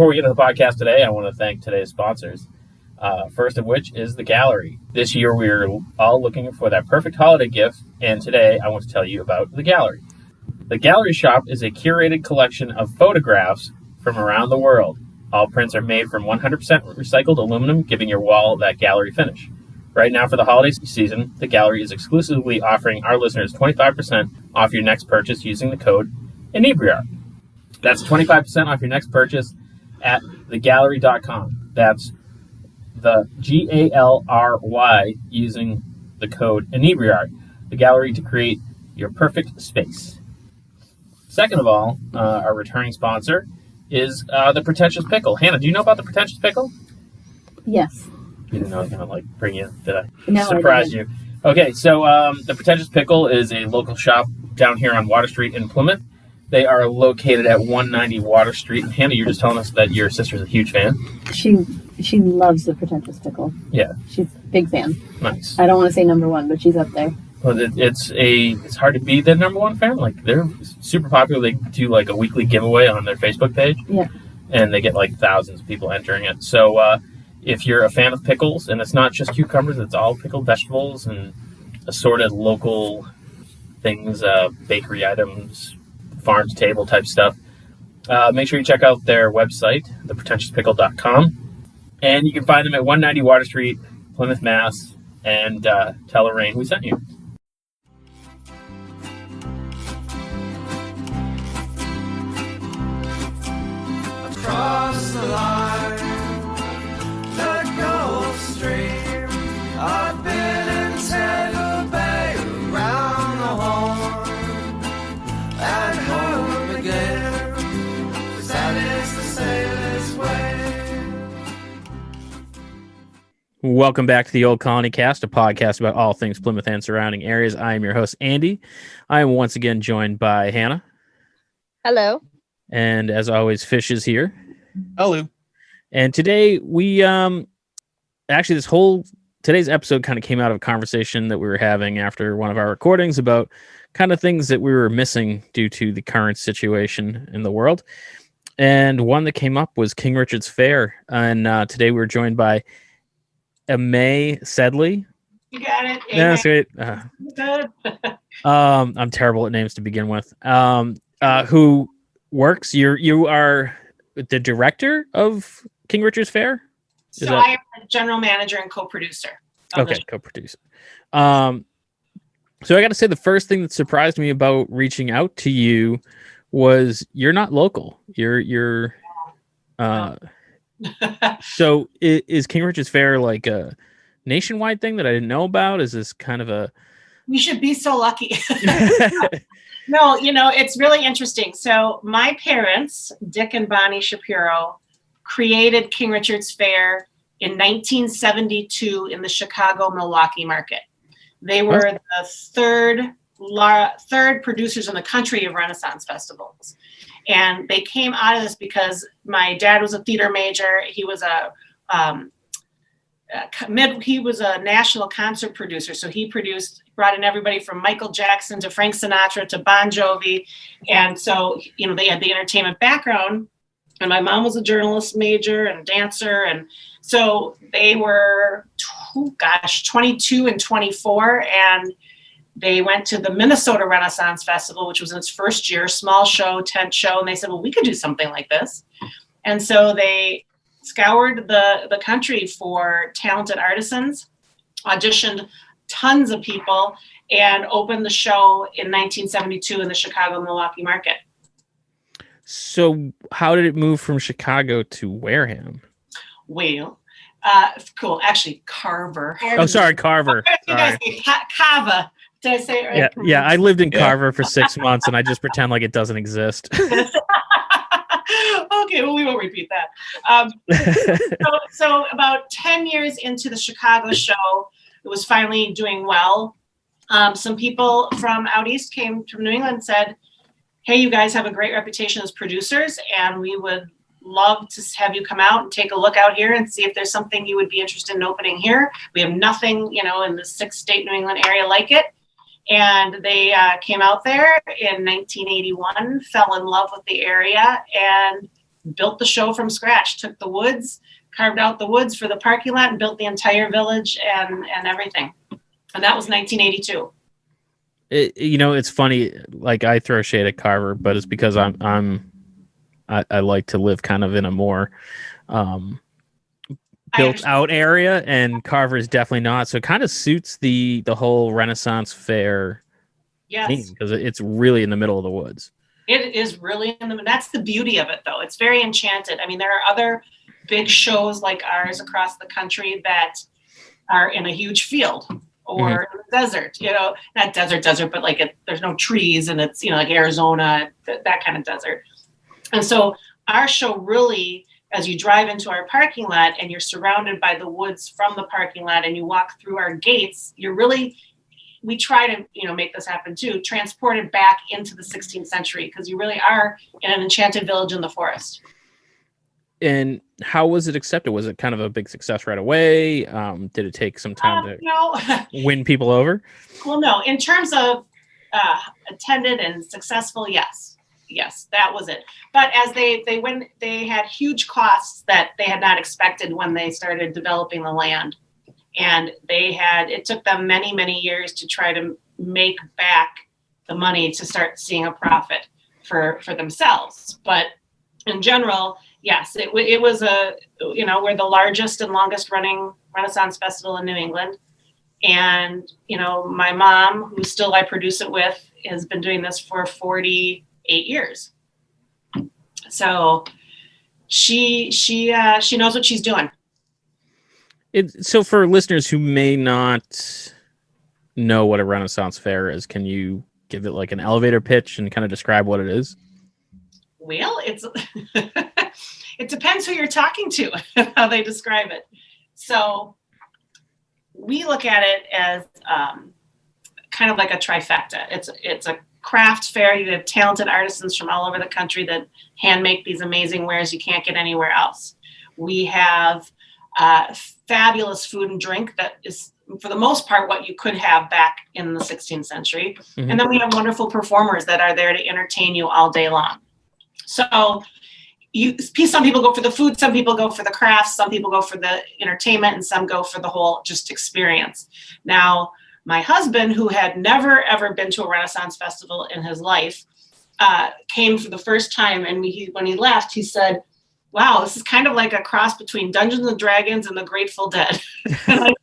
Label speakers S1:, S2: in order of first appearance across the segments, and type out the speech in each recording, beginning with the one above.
S1: Before we get to the podcast today, I want to thank today's sponsors. First of which is the gallery. This year we're all looking for that perfect holiday gift, and today I want to tell you about the gallery. The Gallery Shop is a curated collection of photographs from around the world. All prints are made from 100% recycled aluminum, giving your wall that gallery finish. Right now for the holiday season, the gallery is exclusively offering our listeners 25% off your next purchase using the code Inebri-art. That's 25% off your next purchase at thegallery.com. That's the GALRY using the code Inebri-art, the gallery to create your perfect space. Second of all, our returning sponsor is the Pretentious Pickle. Hannah, do you know about the Pretentious Pickle?
S2: Yes.
S1: You didn't know I was going to bring you. Did I?
S2: No,
S1: surprise you? Okay, so the Pretentious Pickle is a local shop down here on Water Street in Plymouth. They are located at 190 Water Street. And Hannah, you're just telling us that your sister's a huge fan.
S2: She loves the Pretentious Pickle.
S1: Yeah.
S2: She's a big fan.
S1: Nice.
S2: I don't want to say number one, but she's up there.
S1: Well, it's hard to be the number one fan. Like, they're super popular. They do like a weekly giveaway on their Facebook page.
S2: Yeah.
S1: And they get like thousands of people entering it. So if you're a fan of pickles, and it's not just cucumbers, it's all pickled vegetables and assorted local things, bakery items, farm to table type stuff, make sure you check out their website, thepretentiouspickle.com. And you can find them at 190 Water Street, Plymouth, Mass. And tell Lorraine we sent you.
S3: Across the line, the Gulf Stream, I've been in Tampa Bay, around the horn, and home again, 'cause that is the sailor's way.
S4: Welcome back to the Old Colony Cast, a podcast about all things Plymouth and surrounding areas. I am your host, Andy. I am once again joined by Hannah.
S5: Hello.
S4: And as always, Fish is here.
S6: Hello.
S4: And today we today's episode kind of came out of a conversation that we were having after one of our recordings about kind of things that we were missing due to the current situation in the world. And one that came up was King Richard's Fair. And today we're joined by Aimée Sedley.
S5: You got it.
S4: Yeah, that's great.
S5: Good.
S4: I'm terrible at names to begin with. Who works? You are the director of King Richard's Fair?
S5: I am the general manager and co-producer.
S4: Okay, co-producer. So I got to say, the first thing that surprised me about reaching out to you was you're not local. You're So is King Richard's Fair like a nationwide thing that I didn't know about? Is this kind of a...
S5: We should be so lucky. No, it's really interesting. So my parents, Dick and Bonnie Shapiro, created King Richard's Fair in 1972 in the Chicago-Milwaukee market. They were the third producers in the country of Renaissance festivals. And they came out of this because my dad was a theater major. He was a national concert producer. So he brought in everybody from Michael Jackson to Frank Sinatra to Bon Jovi. And so, they had the entertainment background. And my mom was a journalist major and dancer. And so they were, 22 and 24. And they went to the Minnesota Renaissance Festival, which was in its first year, small show, tent show. And they said, well, we could do something like this. And so they scoured the country for talented artisans, auditioned tons of people, and opened the show in 1972 in the Chicago-Milwaukee market.
S4: So how did it move from Chicago to Wareham?
S5: Well, cool. Actually, Carver.
S4: Oh, sorry, Carver. Sorry.
S5: Cava. Did I say it right?
S4: Yeah. I lived in Carver for 6 months, and I just pretend like it doesn't exist.
S5: Okay, well, we won't repeat that. So about 10 years into the Chicago show, it was finally doing well. Some people from out east came from New England and said, hey, you guys have a great reputation as producers, and we would love to have you come out and take a look out here and see if there's something you would be interested in opening here. We have nothing, in the 6-state New England area like it. And they came out there in 1981, fell in love with the area, and built the show from scratch, took the woods, carved out the woods for the parking lot, and built the entire village and everything. And that was 1982.
S4: It's funny. Like, I throw shade at Carver, but it's because I like to live kind of in a more built out area, and Carver is definitely not. So it kind of suits the whole Renaissance Fair theme, because it's really in the middle of the woods.
S5: It is really that's the beauty of it, though. It's very enchanted. I mean, there are other big shows like ours across the country that are in a huge field or in the desert, not desert, but like there's no trees, and it's, like Arizona, that kind of desert. And so our show really, as you drive into our parking lot and you're surrounded by the woods from the parking lot and you walk through our gates, we try to, make this happen too, transported back into the 16th century, because you really are in an enchanted village in the forest.
S4: And how was it accepted? Was it kind of a big success right away? Did it take some time to win people over?
S5: Well, no. In terms of attended and successful, yes, that was it. But as they had huge costs that they had not expected when they started developing the land, and it took them many, many years to try to make back the money to start seeing a profit for themselves. But in general, yes, it was we're the largest and longest running Renaissance festival in New England. And, my mom, who still I produce it with, has been doing this for 48 years. So she knows what she's doing.
S4: So for listeners who may not know what a Renaissance Fair is, can you give it like an elevator pitch and kind of describe what it is?
S5: Well, it depends who you're talking to and how they describe it. So we look at it as kind of like a trifecta. It's a craft fair. You have talented artisans from all over the country that hand make these amazing wares you can't get anywhere else. We have fabulous food and drink that is, for the most part, what you could have back in the 16th century. Mm-hmm. And then we have wonderful performers that are there to entertain you all day long. So some people go for the food, some people go for the crafts, some people go for the entertainment, and some go for the whole just experience. Now, my husband, who had never, ever been to a Renaissance festival in his life, came for the first time. And when he left, he said, "Wow, this is kind of like a cross between Dungeons and Dragons and the Grateful Dead." And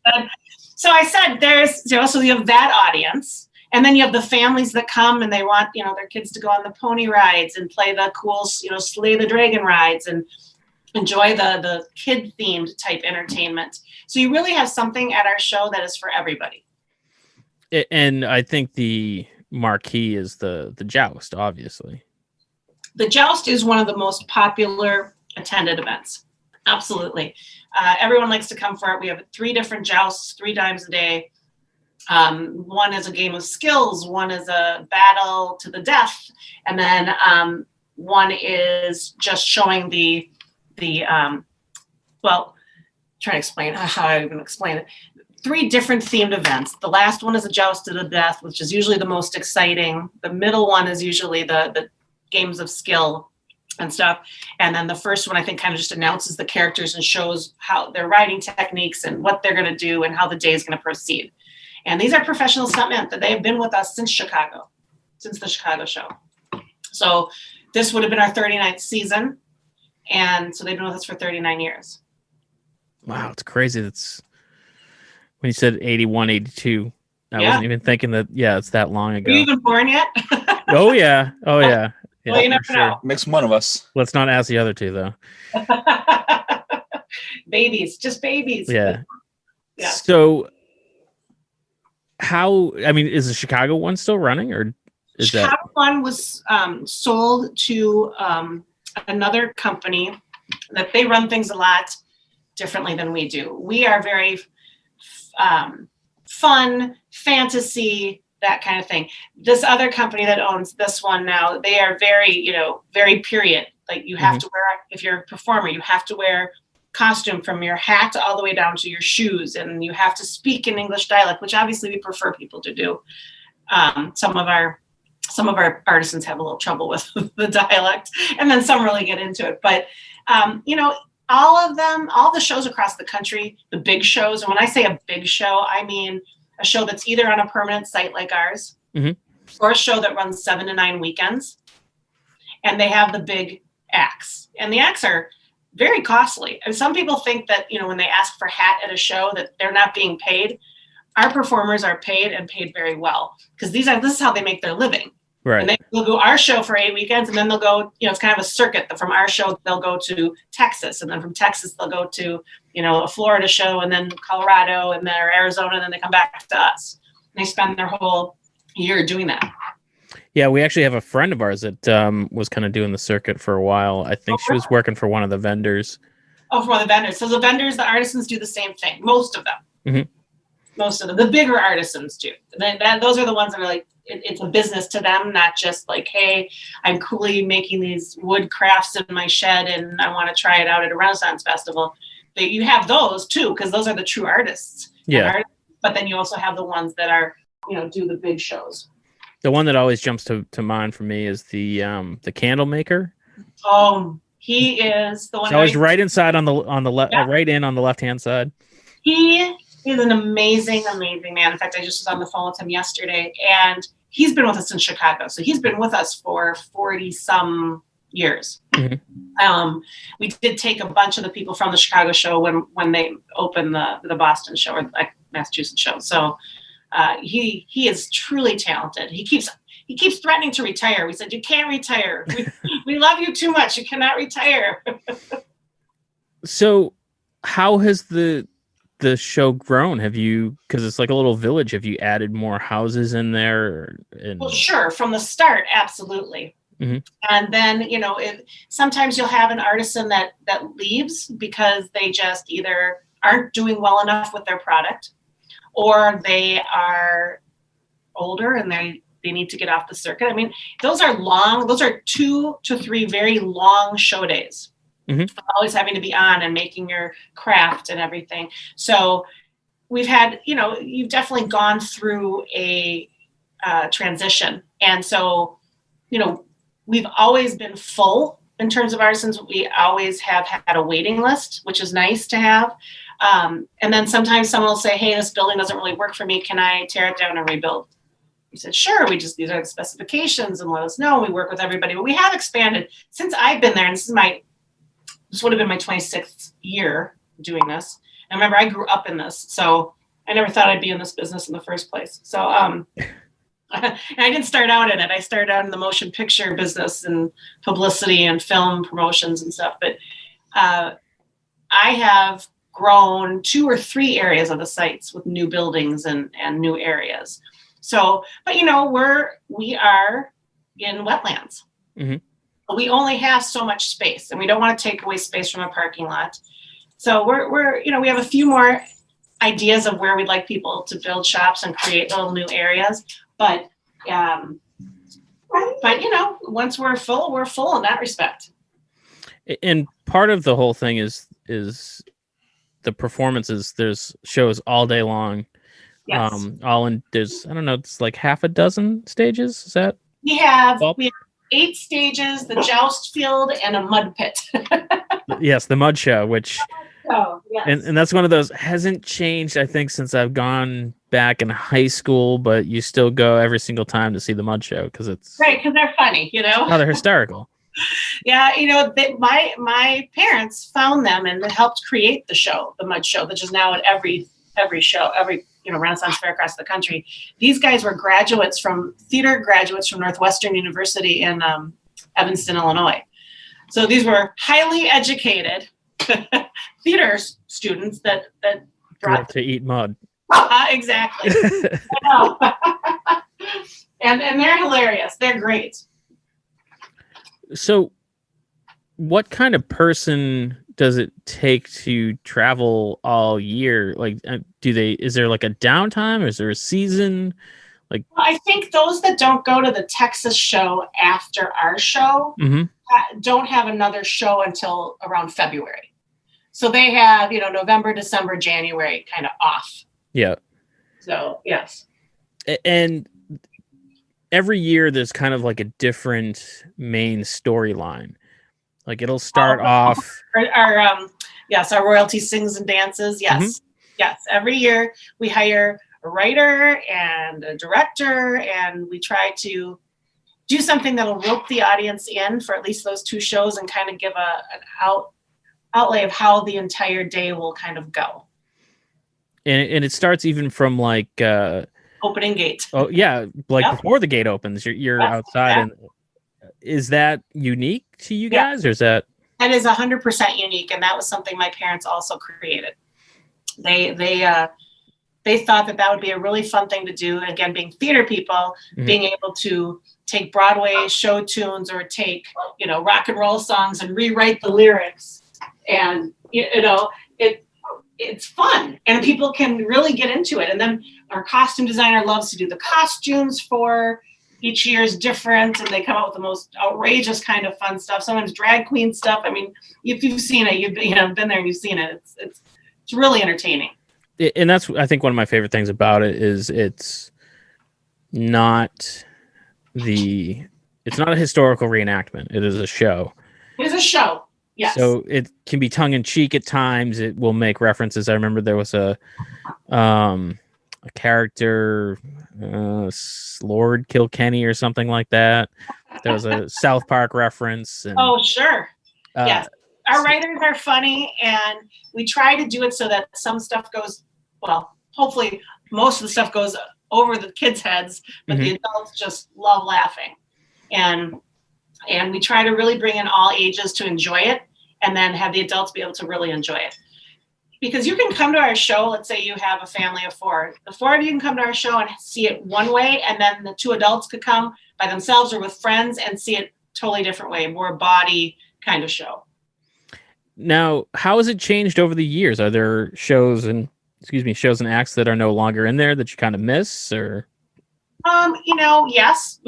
S5: I said, so you have that audience. And then you have the families that come and they want, their kids to go on the pony rides and play the cool, Slay the Dragon rides and enjoy the kid-themed type entertainment. So you really have something at our show that is for everybody.
S4: And I think the marquee is the joust, obviously.
S5: The joust is one of the most popular attended events. Absolutely. Everyone likes to come for it. We have 3 different jousts, 3 times a day. One is a game of skills, one is a battle to the death, and then one is just showing trying to explain how I even explain it. 3 different themed events. The last one is a joust to the death, which is usually the most exciting. The middle one is usually the games of skill and stuff. And then the first one, I think, kind of just announces the characters and shows how their riding techniques and what they're going to do and how the day is going to proceed. And these are professional stuntmen that they have been with us since the Chicago show. So this would have been our 39th season. And so they've been with us for 39 years.
S4: Wow, it's crazy. That's when you said 81, 82. I wasn't even thinking that, it's that long ago.
S5: Were you even born yet?
S4: Oh, yeah. Yeah,
S5: well, you never know.
S6: Makes one of us.
S4: Let's not ask the other 2, though.
S5: Just babies.
S4: Yeah. So is the Chicago one still running, or is
S5: Chicago one was sold to another company that they run things a lot differently than we do. We are very fun, fantasy, that kind of thing. This other company that owns this one now, they are very, very period. Like you have to wear, if you're a performer, you have to wear costume from your hat all the way down to your shoes, and you have to speak in English dialect, which obviously we prefer people to do. Some of our some of our artisans have a little trouble with the dialect, and then some really get into it. But, all of them, all the shows across the country, the big shows, and when I say a big show, I mean a show that's either on a permanent site like ours, or a show that runs 7 to 9 weekends. And they have the big acts. And the acts are very costly. And some people think that, when they ask for hat at a show that they're not being paid. Our performers are paid and paid very well, because this is how they make their living.
S4: Right.
S5: And they'll go our show for 8 weekends, and then they'll go, it's kind of a circuit. From our show, they'll go to Texas, and then from Texas, they'll go to, a Florida show, and then Colorado, and then Arizona, and then they come back to us. And they spend their whole year doing that.
S4: Yeah, we actually have a friend of ours that was kind of doing the circuit for a while. I think she was working for one of the vendors.
S5: Oh, for one of the vendors. So the vendors, the artisans do the same thing. Most of them. Most of them. The bigger artisans do. Those are the ones that are like, it's a business to them, not just like, hey, I'm coolly making these wood crafts in my shed and I want to try it out at a Renaissance festival. You have those too, because those are the true artists.
S4: Yeah.
S5: But then you also have the ones that are, do the big shows.
S4: The one that always jumps to mind for me is the candle maker.
S5: Oh, he is the one.
S4: It's always right inside on the left, right in on the left hand side.
S5: He is an amazing, amazing man. In fact, I just was on the phone with him yesterday, and he's been with us in Chicago. So he's been with us for 40 some years. We did take a bunch of the people from the Chicago show when they opened the Boston show or the Massachusetts show. So he is truly talented. He keeps threatening to retire. We said, you can't retire. We love you too much. You cannot retire.
S4: So how has the show grown? Have you, because it's like a little village, have you added more houses in there?
S5: Well, sure. From the start, absolutely. And then, sometimes you'll have an artisan that leaves because they just either aren't doing well enough with their product, or they are older and they need to get off the circuit. I mean, those are 2 to 3 very long show days. Always having to be on and making your craft and everything. So we've had, you've definitely gone through a transition. And so, we've always been full in terms of artisans. We always have had a waiting list, which is nice to have. And then sometimes someone will say, hey, this building doesn't really work for me. Can I tear it down and rebuild? We said, sure. These are the specifications, and let us know. We work with everybody. But we have expanded since I've been there. And this would have been my 26th year doing this. And remember, I grew up in this. So I never thought I'd be in this business in the first place. So, and I didn't start out in it. I started out in the motion picture business and publicity and film promotions and stuff. But I have grown 2 or 3 areas of the sites with new buildings and new areas. So, but we are in wetlands. We only have so much space, and we don't want to take away space from a parking lot. So we have a few more ideas of where we'd like people to build shops and create little new areas. But once we're full in that respect.
S4: And part of the whole thing is the performances. There's shows all day long.
S5: Yes.
S4: There's, I don't know, it's like half a dozen stages. Is that?
S5: We have 8 stages, the joust field, and a mud pit.
S4: Yes, the mud show, which
S5: yes.
S4: and that's one of those, hasn't changed, I think, since I've gone back in high school, but you still go every single time to see the mud show because it's
S5: right, because they're funny,
S4: Oh, they're hysterical.
S5: Yeah, my parents found them and helped create the mud show, which is now at every show, Renaissance Fair across the country. These guys were theater graduates from Northwestern University in Evanston, Illinois. So these were highly educated theater students that brought
S4: to eat mud.
S5: Exactly. I know. and they're hilarious. They're great.
S4: So what kind of person does it take to travel all year? Like, is there like a downtime, or is there a season? Like,
S5: I think those that don't go to the Texas show after our show don't have another show until around February. So they have, November, December, January kind of off.
S4: Yeah.
S5: So, yes.
S4: And every year there's kind of like a different main storyline. Like it'll start off.
S5: Our royalty sings and dances. Yes. Yes. Every year we hire a writer and a director, and we try to do something that'll rope the audience in for at least those 2 shows and kind of give an outlay of how the entire day will kind of go.
S4: And it starts even from like
S5: opening gate.
S4: Oh yeah, like before the gate opens, you're outside. And is that unique to you guys, or is that?
S5: That is 100% unique, and that was something my parents also created. They thought that would be a really fun thing to do. And again, being theater people, being able to take Broadway show tunes or take, rock and roll songs and rewrite the lyrics. And, it's fun and people can really get into it. And then our costume designer loves to do the costumes for each year is different, and they come out with the most outrageous kind of fun stuff. Sometimes drag queen stuff. I mean, if you've seen it, you've been there and you've seen it. It's really entertaining.
S4: And that's, I think, one of my favorite things about it is it's not a historical reenactment. It is a show.
S5: It is a show. Yes.
S4: So it can be tongue in cheek at times. It will make references. I remember there was a character, Lord Kilkenny or something like that. There was a South Park reference. And,
S5: oh, sure. Yes. Our writers are funny, and we try to do it so that some stuff goes, well, hopefully most of the stuff goes over the kids' heads, but the adults just love laughing. And we try to really bring in all ages to enjoy it, and then have the adults be able to really enjoy it. Because you can come to our show, let's say you have a family of 4. The 4 of you can come to our show and see it one way, and then the 2 adults could come by themselves or with friends and see it totally different way, more body kind of show.
S4: Now, how has it changed over the years? Are there shows and acts that are no longer in there that you kind of miss, or?
S5: Yes,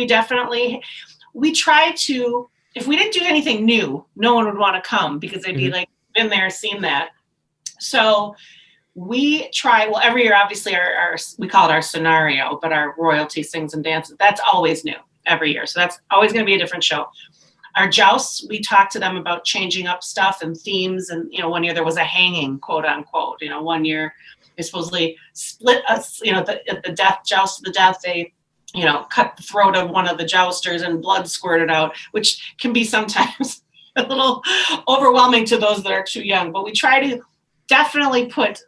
S5: we try to, if we didn't do anything new, no one would want to come because they'd be like, been there, seen that. So we try, well, every year, obviously our we call it our scenario, but our royalty sings and dances, that's always new every year. So that's always going to be a different show. Our jousts, we talk to them about changing up stuff and themes. And, one year there was a hanging, quote unquote. One year they supposedly split us, the death, joust to the death, they, cut the throat of one of the jousters and blood squirted out, which can be sometimes a little overwhelming to those that are too young. But we try to definitely put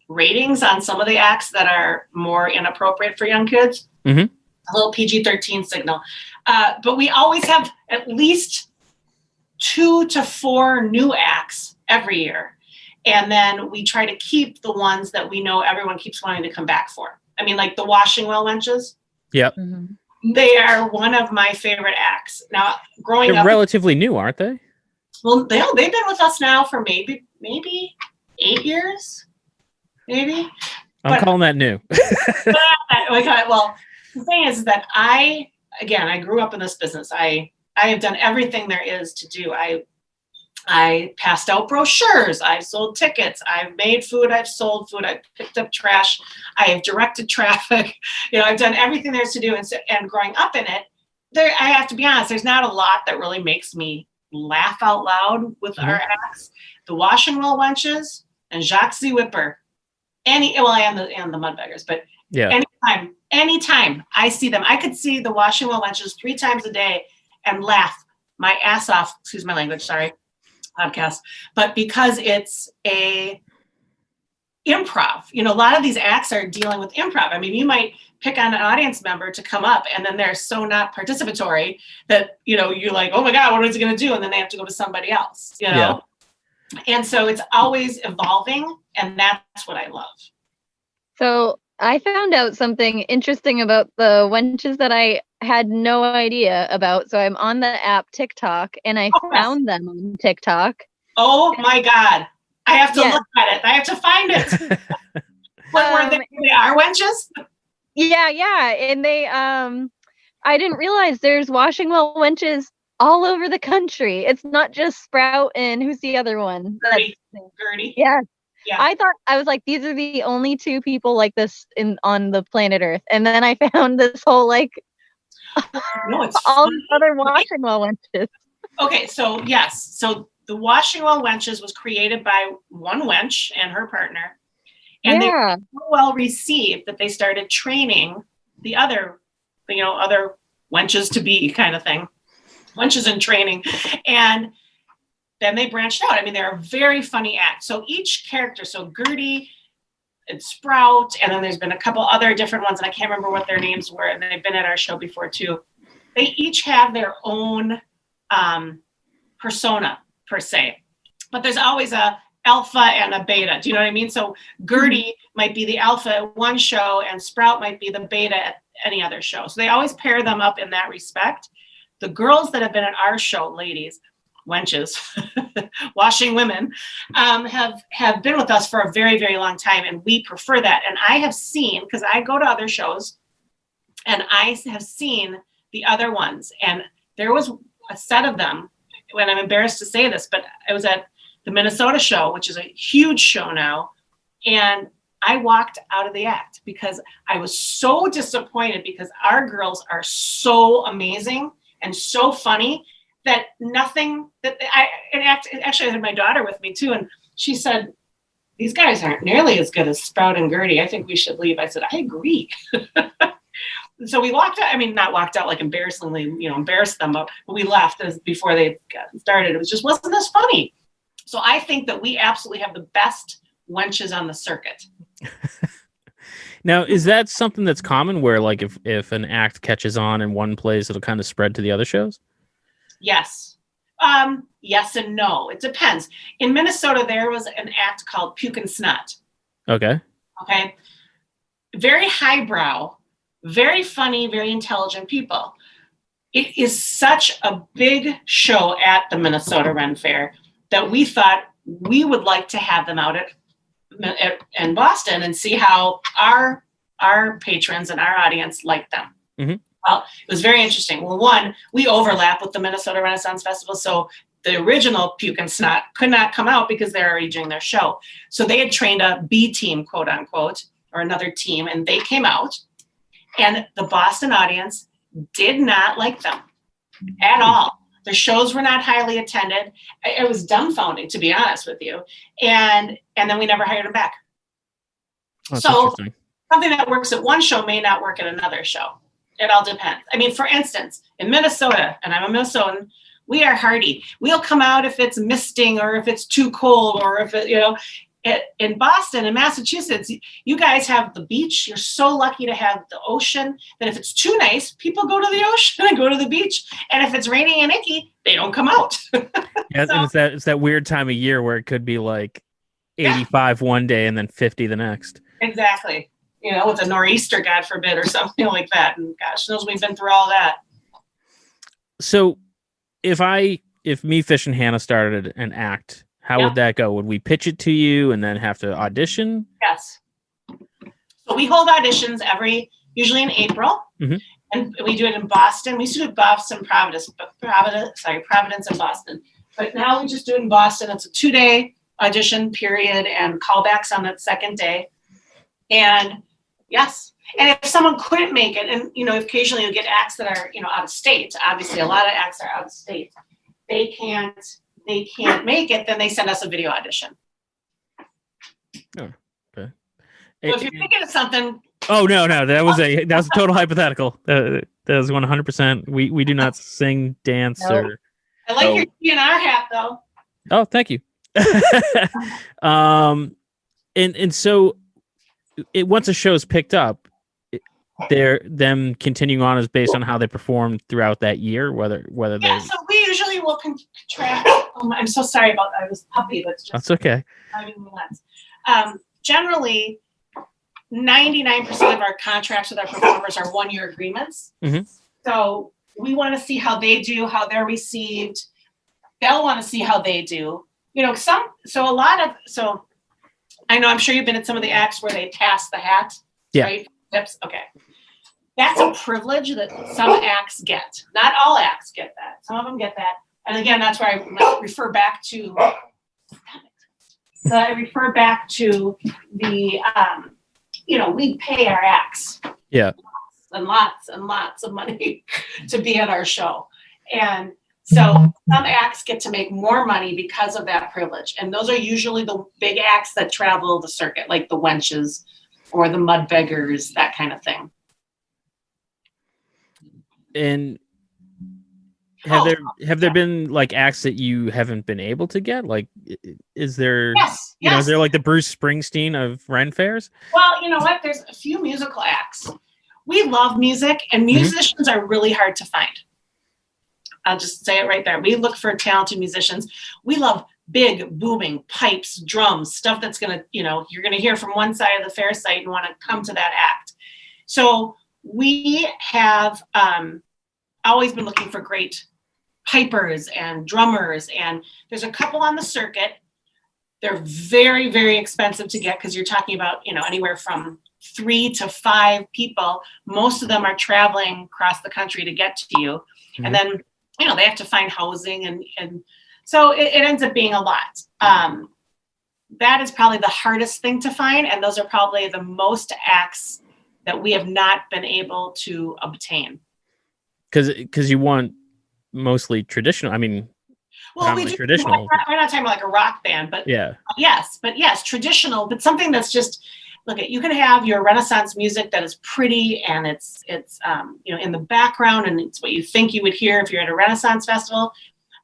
S5: ratings on some of the acts that are more inappropriate for young kids. A little PG-13 signal. But we always have at least 2 to 4 new acts every year. And then we try to keep the ones that we know everyone keeps wanting to come back for. I mean, like the Washing Well Wenches. Yep. They are one of my favorite acts. Now, growing
S4: They're
S5: up...
S4: relatively new, aren't they?
S5: Well, they've been with us now for maybe 8 years, maybe.
S4: I'm calling that new.
S5: Well, the thing is that I grew up in this business. I have done everything there is to do. I passed out brochures. I've sold tickets. I've made food. I've sold food. I've picked up trash. I have directed traffic. I've done everything there is to do. And growing up in it, I have to be honest, there's not a lot that really makes me laugh out loud with our acts. The Washing Well Wenches and Jacques the Whipper. And the Mudbeggars, but anytime I see them, I could see the Washing Well Wenches 3 times a day and laugh my ass off. Excuse my language, sorry, podcast. But because it's a improv, a lot of these acts are dealing with improv. I mean, you might pick on an audience member to come up and then they're so not participatory that, you're like, oh my God, what is he going to do? And then they have to go to somebody else, Yeah. And so it's always evolving, and that's what I love.
S6: So I found out something interesting about the wenches that I had no idea about. So I'm on the app TikTok, and I found them on TikTok.
S5: Oh my God. I have to look at it. I have to find it. They are wenches?
S6: Yeah. And they, I didn't realize there's Washing Well Wenches all over the country. It's not just Sprout and who's the other one?
S5: Gertie.
S6: Yeah. I was like, these are the only 2 people like this on the planet Earth. And then I found this whole
S5: No, it's
S6: All
S5: funny.
S6: the other washing well wenches.
S5: Okay, so yes. So the Washing Well Wenches was created by one wench and her partner. And they were so well received that they started training the other, other wenches to be kind of thing. Wenches in training. And then they branched out. I mean, they're a very funny act. So each character, so Gertie and Sprout, and then there's been a couple other different ones, and I can't remember what their names were, and they've been at our show before too. They each have their own persona, per se. But there's always a alpha and a beta. Do you know what I mean? So Gertie might be the alpha at one show, and Sprout might be the beta at any other show. So they always pair them up in that respect. The girls that have been at our show, ladies, wenches, washing women, have been with us for a very, very long time, and we prefer that. And I have seen, because I go to other shows, and I have seen the other ones, and there was a set of them, when I'm embarrassed to say this, but I was at the Minnesota show, which is a huge show now, and I walked out of the act because I was so disappointed, because our girls are so amazing and so funny that nothing that actually I had my daughter with me too, and she said, these guys aren't nearly as good as Sprout and Gertie. I think we should leave. I said, I agree. So we walked out. I mean, not walked out like embarrassingly, embarrassed them, but we left before they got started. It wasn't as funny. So I think that we absolutely have the best wenches on the circuit.
S4: Now, is that something that's common where, like, if an act catches on in one place, it'll kind of spread to the other shows?
S5: Yes. Yes and no. It depends. In Minnesota, there was an act called Puke and Snot.
S4: Okay.
S5: Okay. Very highbrow, very funny, very intelligent people. It is such a big show at the Minnesota Ren Fair that we thought we would like to have them out in Boston and see how our patrons and our audience like them.
S4: Mm-hmm.
S5: Well, it was very interesting. Well, one, we overlap with the Minnesota Renaissance Festival, so the original Puke and Snot could not come out because they're already doing their show. So they had trained a B team, quote unquote, or another team, and they came out, and the Boston audience did not like them at all. Their shows were not highly attended. It was dumbfounding, to be honest with you. And then we never hired them back.
S4: That's
S5: so
S4: interesting.
S5: Something that works at one show may not work at another show. It all depends. I mean, for instance, in Minnesota, and I'm a Minnesotan, we are hardy. We'll come out if it's misting or if it's too cold or if it, in Boston and Massachusetts, you guys have the beach. You're so lucky to have the ocean that if it's too nice, people go to the ocean and go to the beach. And if it's raining and icky, they don't come out.
S4: Yeah, so, and it's that weird time of year where it could be like 85 one day and then 50 the next.
S5: Exactly. With a nor'easter, God forbid, or something like that. And gosh knows we've been through all that.
S4: So if Me, Fish, and Hanna started an act, how would that go? Would we pitch it to you and then have to audition?
S5: Yes. So we hold auditions usually in April, and we do it in Boston. We used to do Boston, Providence and Boston. But now we just do it in Boston. It's a 2-day audition period and callbacks on that second day. And yes. And if someone couldn't make it, and occasionally you get acts that are out of state. Obviously, a lot of acts are out of state. They can't make it. Then they send us a video audition.
S4: Oh, okay.
S5: So if you're thinking of something.
S4: Oh no, that was a total hypothetical. That was 100%. We do not sing, dance, or.
S5: I like your DNR hat though.
S4: Oh, thank you. And so, once a show is picked up, them continuing on is based on how they perform throughout that year, whether they.
S5: So we usually will contract. I'm so sorry about that. I was puppy, but it's just
S4: that's okay.
S5: Generally, 99% of our contracts with our performers are 1-year agreements.
S4: Mm-hmm.
S5: So we want to see how they do, how they're received. They'll want to see how they do. So I know, I'm sure you've been at some of the acts where they pass the hat.
S4: Yeah.
S5: Right? Tips. Okay. That's a privilege that some acts get. Not all acts get that. Some of them get that. And again, that's where I refer back to. the, we pay our acts.
S4: Yeah.
S5: and lots and lots of money to be at our show. And so some acts get to make more money because of that privilege. And those are usually the big acts that travel the circuit, like the Wenches or the Mud Beggars, that kind of thing.
S4: And have there been like acts that you haven't been able to get? Like, is there,
S5: Yes,
S4: you know,
S5: yes.
S4: is there like the Bruce Springsteen of Ren fairs?
S5: Well, you know what? There's a few musical acts. We love music, and musicians are really hard to find. I'll just say it right there. We look for talented musicians. We love big, booming pipes, drums, stuff that's going to, you know, you're going to hear from one side of the fair site and want to come to that act. So we have always been looking for great pipers and drummers, and there's a couple on the circuit. They're very, very expensive to get because you're talking about, you know, anywhere from 3 to 5 people. Most of them are traveling across the country to get to you. And then, you know, they have to find housing, and so it ends up being a lot. That is probably the hardest thing to find, and those are probably the most acts that we have not been able to obtain.
S4: Because you want mostly traditional. I mean,
S5: well, we do,
S4: traditional.
S5: We're not talking about like a rock band, but
S4: yeah,
S5: yes, traditional, but something that's just, look at, you can have your Renaissance music that is pretty and it's you know, in the background, and it's what you think you would hear if you're at a Renaissance festival,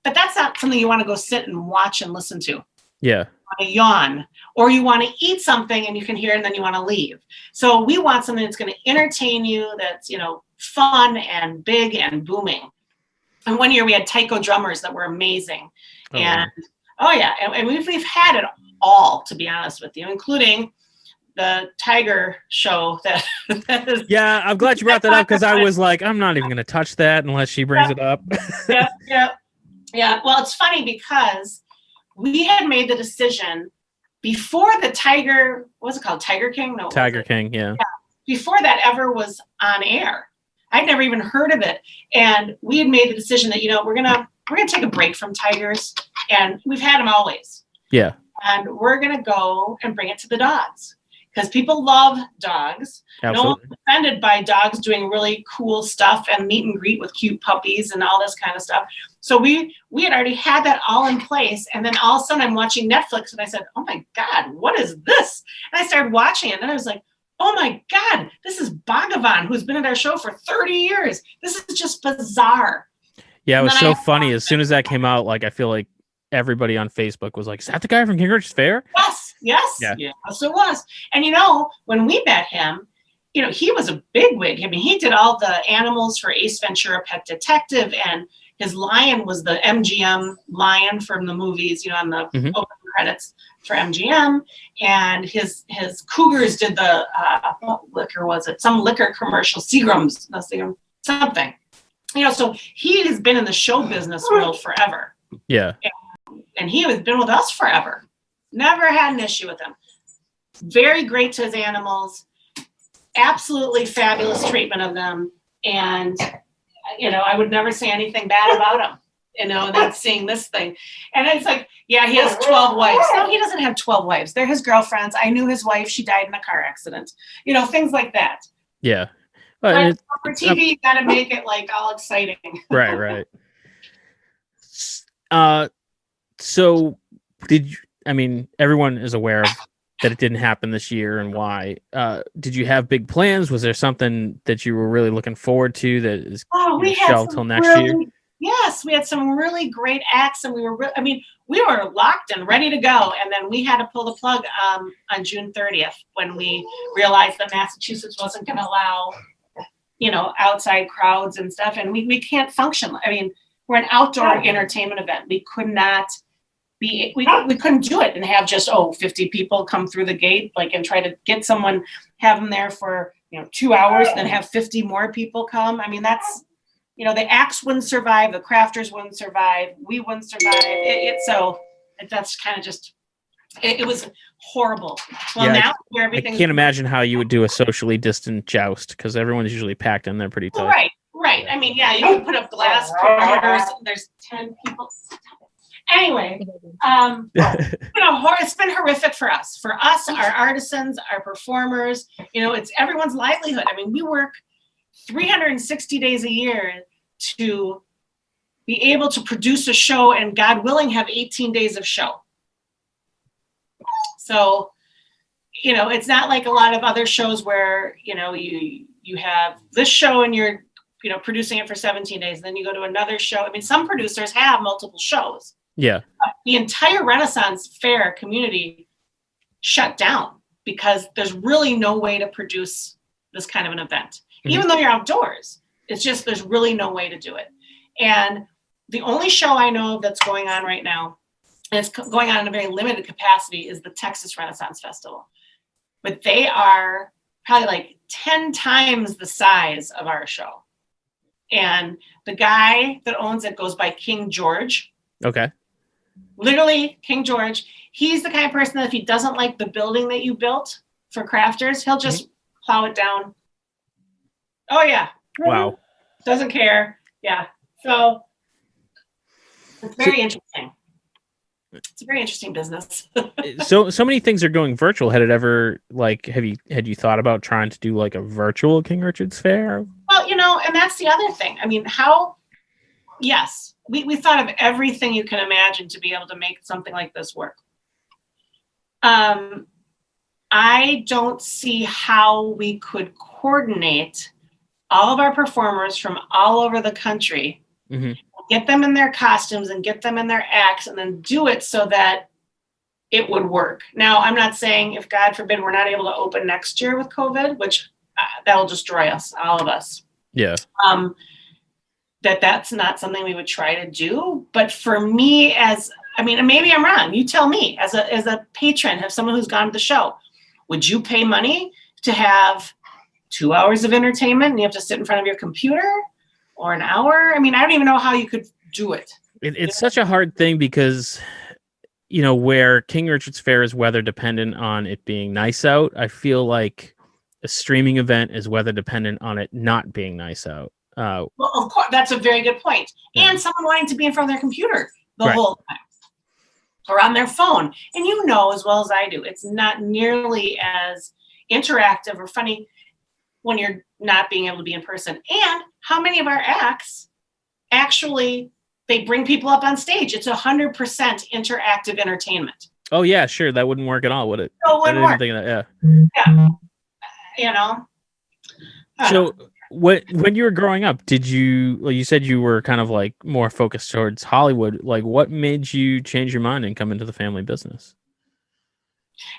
S5: but that's not something you want to go sit and watch and listen to.
S4: Yeah.
S5: You want to yawn, or you want to eat something and you can hear it and then you want to leave. So we want something that's going to entertain you, that's, you know, fun and big and booming. And one year we had taiko drummers that were amazing. And we've had it all, to be honest with you, including the Tiger show that is,
S4: yeah, I'm glad you brought that up, because I was like, I'm not even going to touch that unless she brings it up.
S5: Yeah. Well, it's funny because we had made the decision before the Tiger, what was it called? Tiger King? No,
S4: Tiger King, yeah.
S5: Before that ever was on air. I'd never even heard of it. And we had made the decision that, you know, we're gonna take a break from tigers, and we've had them always.
S4: Yeah.
S5: And we're gonna go and bring it to the dogs, because people love dogs.
S4: Absolutely.
S5: No one's offended by dogs doing really cool stuff and meet and greet with cute puppies and all this kind of stuff. So we had already had that all in place. And then all of a sudden I'm watching Netflix and I said, oh my God, what is this? And I started watching it and I was like, oh my God, this is Bhagavan, who's been at our show for 30 years. This is just bizarre.
S4: Yeah, it was so funny. As soon as that came out, like, I feel like everybody on Facebook was like, is that the guy from Gingrich Fair?
S5: Yes, it was. And, you know, when we met him, you know, he was a bigwig. I mean, he did all the animals for Ace Ventura Pet Detective, and his lion was the MGM lion from the movies, you know, on the open credits for MGM. And his cougars did the, what liquor was it? Some liquor commercial, Seagram's, something. You know, so he has been in the show business world forever.
S4: Yeah.
S5: And he has been with us forever. Never had an issue with him. Very great to his animals. Absolutely fabulous treatment of them. And, you know, I would never say anything bad about him, you know, and then seeing this thing. And it's like, yeah, he has 12 wives. No, he doesn't have 12 wives. They're his girlfriends. I knew his wife. She died in a car accident. You know, things like that.
S4: Yeah.
S5: But for TV, you got to make it like all exciting.
S4: Right. So did you, I mean, everyone is aware of that it didn't happen this year and why. Did you have big plans? Was there something that you were really looking forward to that is shelved till next year?
S5: Yes, we had some really great acts, and we were we were locked and ready to go. And then we had to pull the plug on June 30th when we realized that Massachusetts wasn't going to allow, you know, outside crowds and stuff. And we can't function. I mean, we're an outdoor entertainment event. We could not we couldn't do it and have just 50 people come through the gate, like, and try to get someone, have them there for, you know, 2 hours, then have 50 more people come. I mean, that's, you know, the acts wouldn't survive, the crafters wouldn't survive, we wouldn't survive. That's kind of just, it was horrible. Well,
S4: yeah,
S5: now where everything,
S4: I can't imagine how you would do a socially distant joust, because everyone's usually packed in there pretty tight.
S5: Right. I mean, yeah, you can put up glass perimeters. There's 10 people. Anyway, you know, it's been horrific for us, our artisans, our performers. You know, it's everyone's livelihood. I mean, we work 360 days a year to be able to produce a show and, God willing, have 18 days of show. So, it's not like a lot of other shows where, you have this show and you're, producing it for 17 days. And then you go to another show. I mean, some producers have multiple shows.
S4: Yeah.
S5: The entire Renaissance Fair community shut down because there's really no way to produce this kind of an event. Even though you're outdoors, it's just, there's really no way to do it. And the only show I know of that's going on right now, and it's going on in a very limited capacity, is the Texas Renaissance Festival. But they are probably like 10 times the size of our show. And the guy that owns it goes by King George.
S4: Okay.
S5: Literally, King George. He's the kind of person that if he doesn't like the building that you built for crafters, he'll just plow it down. Oh, yeah.
S4: Wow.
S5: Doesn't care. Yeah. So it's very interesting. It's a very interesting business.
S4: so many things are going virtual. Had it ever, had you thought about trying to do like a virtual King Richard's Fair? Well,
S5: and that's the other thing. I mean, yes, we thought of everything you can imagine to be able to make something like this work. I don't see how we could coordinate all of our performers from all over the country, get them in their costumes and get them in their acts, and then do it so that it would work. Now, I'm not saying if, God forbid, we're not able to open next year with COVID, which that'll destroy us, all of us.
S4: Yeah.
S5: That's not something we would try to do. But for me, maybe I'm wrong. You tell me, as a patron, have someone who's gone to the show, would you pay money to have 2 hours of entertainment and you have to sit in front of your computer, or an hour? I mean, I don't even know how you could do it.
S4: It's such a hard thing because, where King Richard's Fair is weather dependent on it being nice out, I feel like a streaming event is weather dependent on it not being nice out.
S5: Well, of course, that's a very good point. Yeah. And someone wanting to be in front of their computer the whole time, or on their phone. And as well as I do, it's not nearly as interactive or funny when you're not being able to be in person. And how many of our acts actually, they bring people up on stage? It's 100% interactive entertainment.
S4: Oh yeah, sure. That wouldn't work at all, would it?
S5: No, it wouldn't work.
S4: Think of that,
S5: yeah.
S4: So when you were growing up, did you said you were kind of like more focused towards Hollywood. Like, what made you change your mind and come into the family business?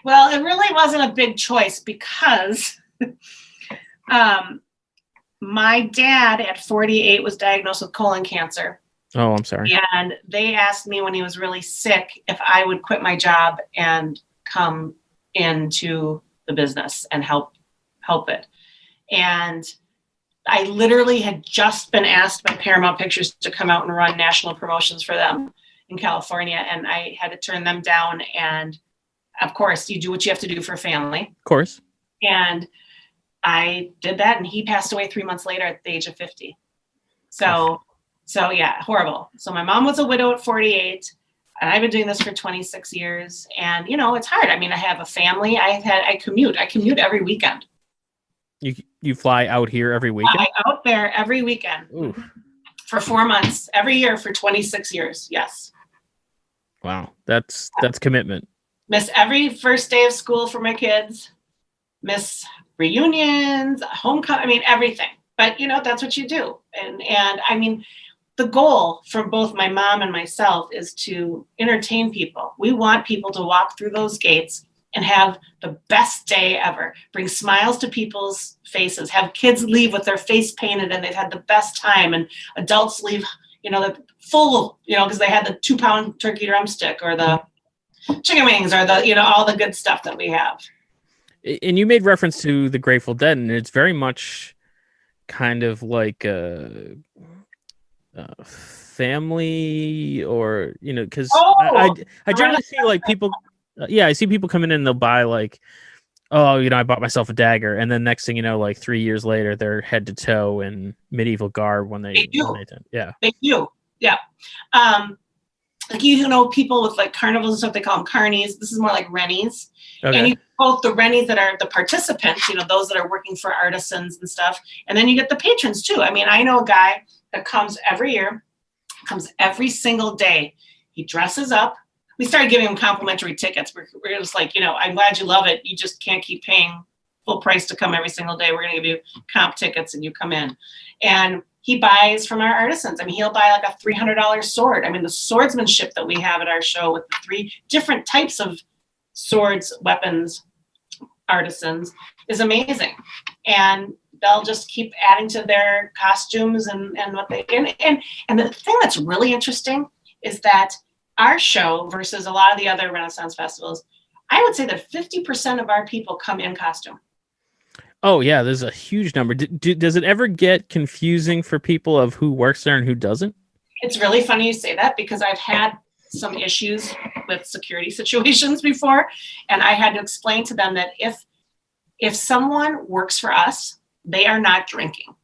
S5: Well, it really wasn't a big choice because my dad at 48 was diagnosed with colon cancer.
S4: Oh, I'm sorry.
S5: And they asked me when he was really sick if I would quit my job and come into the business and help it. And I literally had just been asked by Paramount Pictures to come out and run national promotions for them in California. And I had to turn them down. And of course, you do what you have to do for family.
S4: Of course.
S5: And I did that. And he passed away 3 months later at the age of 50. So yeah, horrible. So my mom was a widow at 48. And I've been doing this for 26 years. And, it's hard. I mean, I have a family. I commute. I commute every weekend.
S4: You fly out here every weekend?
S5: I out there every weekend.
S4: Oof.
S5: For 4 months, every year for 26 years. Yes.
S4: Wow. That's commitment.
S5: Miss every first day of school for my kids. Miss reunions, homecoming. I mean, everything. But, that's what you do. And I mean, the goal for both my mom and myself is to entertain people. We want people to walk through those gates and have the best day ever. Bring smiles to people's faces. Have kids leave with their face painted and they've had the best time. And adults leave, full, because they had the 2-pound turkey drumstick or the chicken wings or the, all the good stuff that we have.
S4: And you made reference to the Grateful Dead, and it's very much kind of like a family, or because I generally see like people. I see people coming in and they'll buy like, I bought myself a dagger, and then next thing you know, like 3 years later, they're head to toe in medieval garb when they
S5: do.
S4: Yeah,
S5: they do. Yeah. like, you know, people with like carnivals and stuff, they call them carnies. This is more like rennies.
S4: Okay.
S5: And you both the rennies that are the participants, you know, those that are working for artisans and stuff. And then you get the patrons too. I mean, I know a guy that comes every year, comes every single day. He dresses up. We started giving him complimentary tickets. We're just like, you know, I'm glad you love it. You just can't keep paying full price to come every single day. We're going to give you comp tickets and you come in. And he buys from our artisans. I mean, he'll buy like a $300 sword. I mean, the swordsmanship that we have at our show with the 3 different types of swords, weapons, artisans is amazing. And they'll just keep adding to their costumes and what they, and the thing that's really interesting is that our show versus a lot of the other Renaissance festivals, I would say that 50% of our people come in costume.
S4: Oh yeah, there's a huge number. Does it ever get confusing for people of who works there and who doesn't?
S5: It's really funny you say that because I've had some issues with security situations before, and I had to explain to them that if someone works for us, they are not drinking.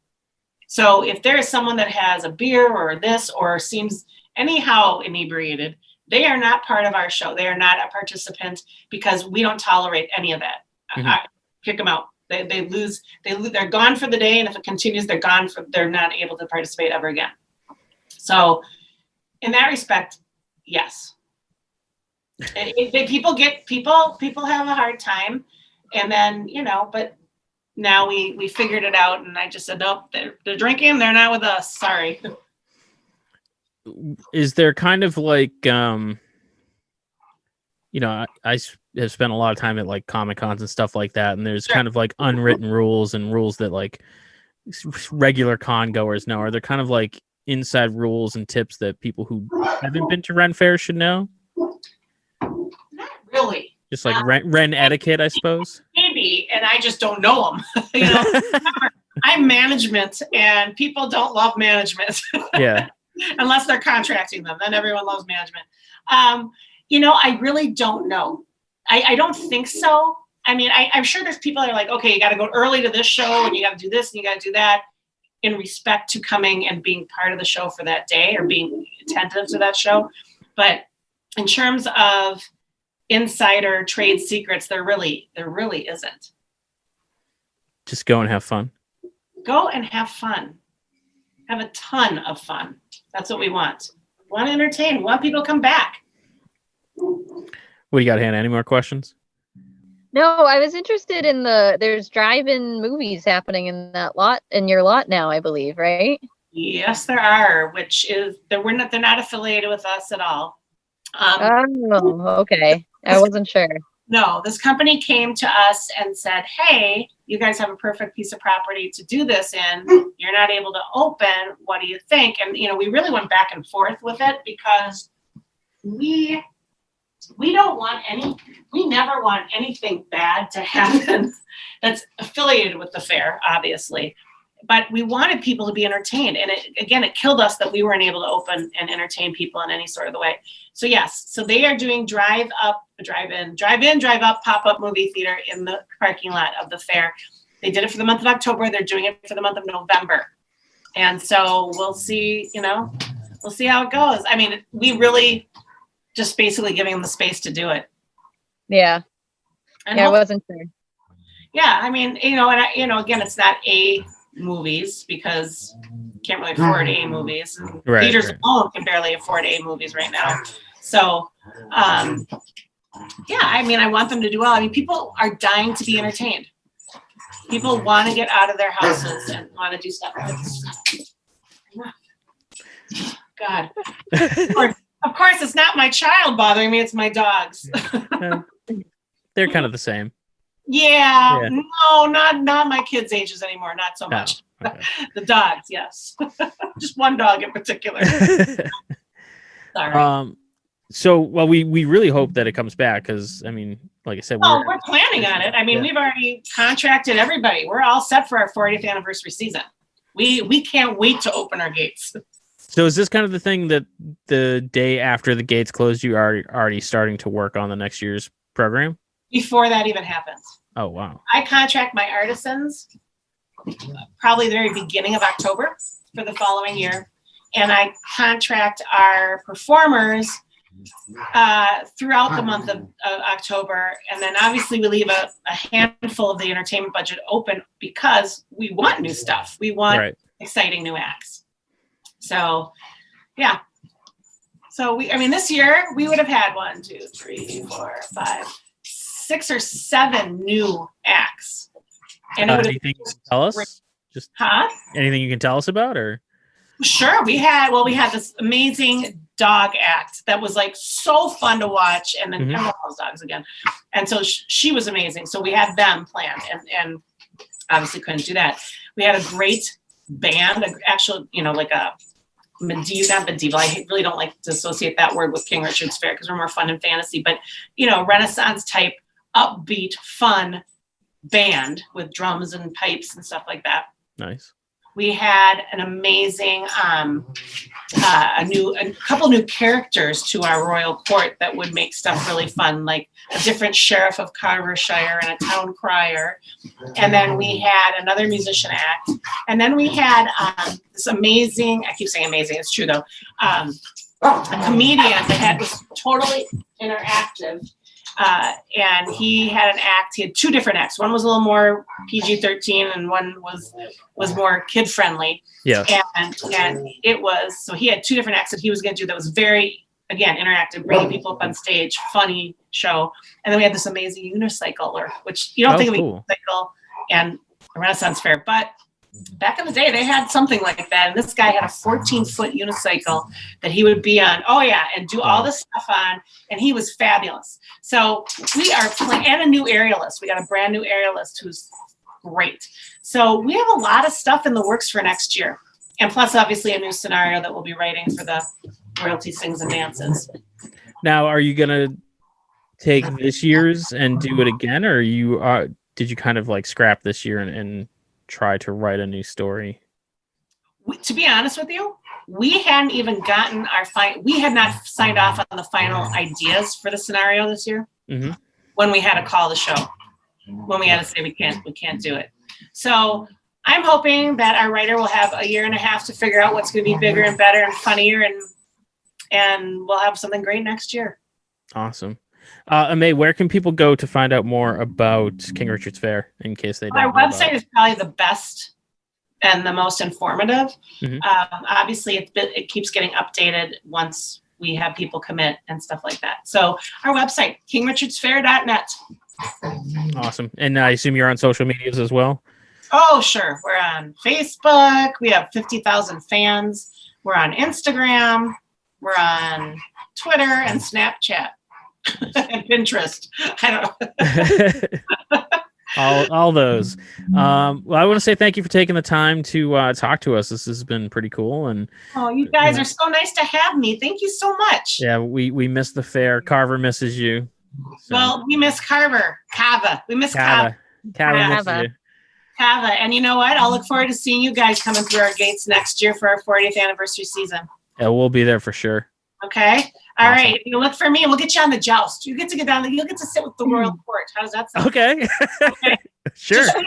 S5: So if there is someone that has a beer or this or seems anyhow inebriated, they are not part of our show. They are not a participant because we don't tolerate any of that.
S4: Mm-hmm.
S5: I kick them out. They lose. They're gone for the day, and if it continues, they're not able to participate ever again. So, in that respect, yes. People have a hard time, and then but now we figured it out, and I just said nope. They're drinking. They're not with us. Sorry.
S4: Is there kind of like I have spent a lot of time at like Comic Cons and stuff like that, and there's kind of like unwritten rules and rules that like regular con goers know. Are there kind of like inside rules and tips that people who haven't been to Ren Fair should know?
S5: Not really.
S4: Just like Ren etiquette, I suppose.
S5: Maybe, and I just don't know them. Remember, I'm management, and people don't love management.
S4: Yeah.
S5: Unless they're contracting them, then everyone loves management. I really don't know. I don't think so. I mean, I'm sure there's people that are like, okay, you got to go early to this show and you got to do this and you got to do that in respect to coming and being part of the show for that day or being attentive to that show. But in terms of insider trade secrets, there really isn't.
S4: Just go and have fun.
S5: Go and have fun. Have a ton of fun. That's what we want. We want to entertain. We want people to come back.
S4: What do you got, Hannah? Any more questions?
S6: No, I was interested in there's drive-in movies happening in your lot now, I believe, right?
S5: Yes, there are, which is they're not affiliated with us at all.
S6: Okay. I wasn't sure.
S5: No, this company came to us and said, hey, you guys have a perfect piece of property to do this in. You're not able to open. What do you think? And, we really went back and forth with it because we never want anything bad to happen that's affiliated with the fair, obviously. But we wanted people to be entertained. And it killed us that we weren't able to open and entertain people in any sort of the way. So yes, so they are doing drive-in, drive-up, pop-up movie theater in the parking lot of the fair. They did it for the month of October. They're doing it for the month of November. And so we'll see, we'll see how it goes. I mean, we really just basically giving them the space to do it.
S6: Yeah.
S5: And
S6: I wasn't sure.
S5: Yeah. I mean, again, it's not A movies because you can't really afford A movies. And theaters alone can barely afford A movies right now. So, yeah, I mean, I want them to do well. I mean, people are dying to be entertained. People want to get out of their houses and want to do stuff. God. Of course, it's not my child bothering me. It's my dogs.
S4: They're kind of the same.
S5: Yeah. No, not my kids' ages anymore. Not so much. Okay. The dogs, yes. Just one dog in particular. Sorry.
S4: So, well, we really hope that it comes back because, I mean, like I said,
S5: we're planning on it. I mean, we've already contracted everybody. We're all set for our 40th anniversary season. We can't wait to open our gates.
S4: So is this kind of the thing that the day after the gates closed, you are already starting to work on the next year's program?
S5: Before that even happens.
S4: Oh, wow.
S5: I contract my artisans probably the very beginning of October for the following year. And I contract our performers throughout the month of October. And then obviously we leave a handful of the entertainment budget open because we want new stuff. We want exciting new acts. So, yeah. So this year we would have had 1, 2, 3, 4, 5, 6 or 7 new acts. And it would have
S4: anything you can tell us? Just anything you can tell us about, or?
S5: Sure. We had this amazing dog act that was like so fun to watch. And then I love those dogs again. And so she was amazing. So we had them planned and obviously couldn't do that. We had a great band, actual, like a not medieval. I really don't like to associate that word with King Richard's Faire because we're more fun and fantasy, but Renaissance type upbeat, fun band with drums and pipes and stuff like that.
S4: Nice.
S5: We had an amazing, a couple new characters to our royal court that would make stuff really fun, like a different sheriff of Carvershire and a town crier. And then we had another musician act. And then we had this amazing, I keep saying amazing, it's true though, a comedian that was totally interactive. And he had an act. He had 2 different acts. One was a little more PG-13, and one was more kid-friendly.
S4: Yeah.
S5: And it was, so he had 2 different acts that he was going to do that was very, again, interactive, bringing people up on stage, funny show. And then we had this amazing unicycle, which you don't think of a unicycle and a Renaissance Faire, but back in the day, they had something like that. And this guy had a 14-foot unicycle that he would be on. Oh, yeah. And do all this stuff on. And he was fabulous. So we are playing, and a new aerialist. We got a brand new aerialist who's great. So we have a lot of stuff in the works for next year. And plus, obviously, a new scenario that we'll be writing for the Royalty Sings and Dances.
S4: Now, are you going to take this year's and do it again? Or did you kind of like scrap this year and try to write a new story?
S5: To be honest with you, we hadn't even gotten we had not signed off on the final ideas for the scenario this year when we had to call the show, when we had to say we can't do it. So I'm hoping that our writer will have a year and a half to figure out what's going to be bigger and better and funnier, and we'll have something great next year.
S4: Awesome. Aimée, where can people go to find out more about King Richard's Faire in case they don't know?
S5: Our website is probably the best and the most informative. Obviously, it keeps getting updated once we have people commit and stuff like that. So our website, kingrichardsfaire.net.
S4: Awesome. And I assume you're on social medias as well?
S5: Oh, sure. We're on Facebook. We have 50,000 fans. We're on Instagram. We're on Twitter and Snapchat. And Pinterest. I don't know.
S4: all those. Well, I want to say thank you for taking the time to talk to us. This has been pretty cool. And
S5: you guys are so nice to have me. Thank you so much.
S4: Yeah, we miss the fair. Carver misses you.
S5: So. Well, we miss Carver. Cava. We miss Cava.
S4: Cava misses you.
S5: Cava. And you know what? I'll look forward to seeing you guys coming through our gates next year for our 40th anniversary season.
S4: Yeah, we'll be there for sure.
S5: Okay. All right. If you look for me, and we'll get you on the joust. You get to get down there. You'll get to sit with the royal court. How does that sound?
S4: Okay. Sure.
S5: Just send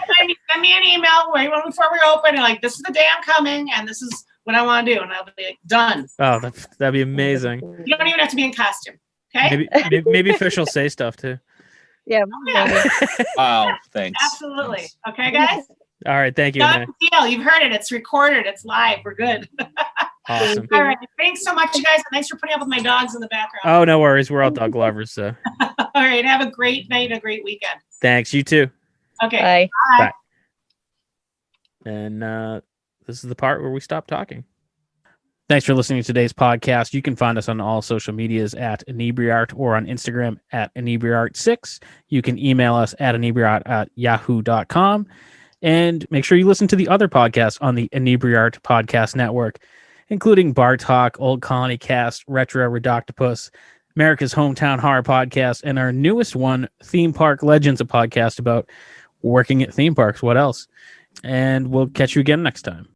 S5: me an email right before we open. And like, this is the day I'm coming, and this is what I want to do. And I'll be like, done.
S4: Oh, that'd be amazing.
S5: You don't even have to be in costume. Okay.
S4: Maybe Fish will say stuff too.
S6: Yeah.
S7: Wow. Thanks.
S5: Absolutely. Okay, guys.
S4: All right. Thank you.
S5: Done deal. You've heard it. It's recorded. It's live. We're good.
S4: Awesome.
S5: All right. Thanks so much, you guys. Thanks for putting up with my dogs in the background.
S4: Oh, no worries. We're all dog lovers. So.
S5: All right. Have a great night and a great weekend.
S4: Thanks. You too.
S5: Okay.
S6: Bye.
S4: Bye. And this is the part where we stop talking. Thanks for listening to today's podcast. You can find us on all social medias at Inebri-art or on Instagram at Inebri-art6. You can email us at Inebri-art@yahoo.com. And make sure you listen to the other podcasts on the Inebri-art Podcast Network, including Bar Talk, Old Colony Cast, Retro Redoctopus, America's Hometown Horror Podcast, and our newest one, Theme Park Legends, a podcast about working at theme parks. What else? And we'll catch you again next time.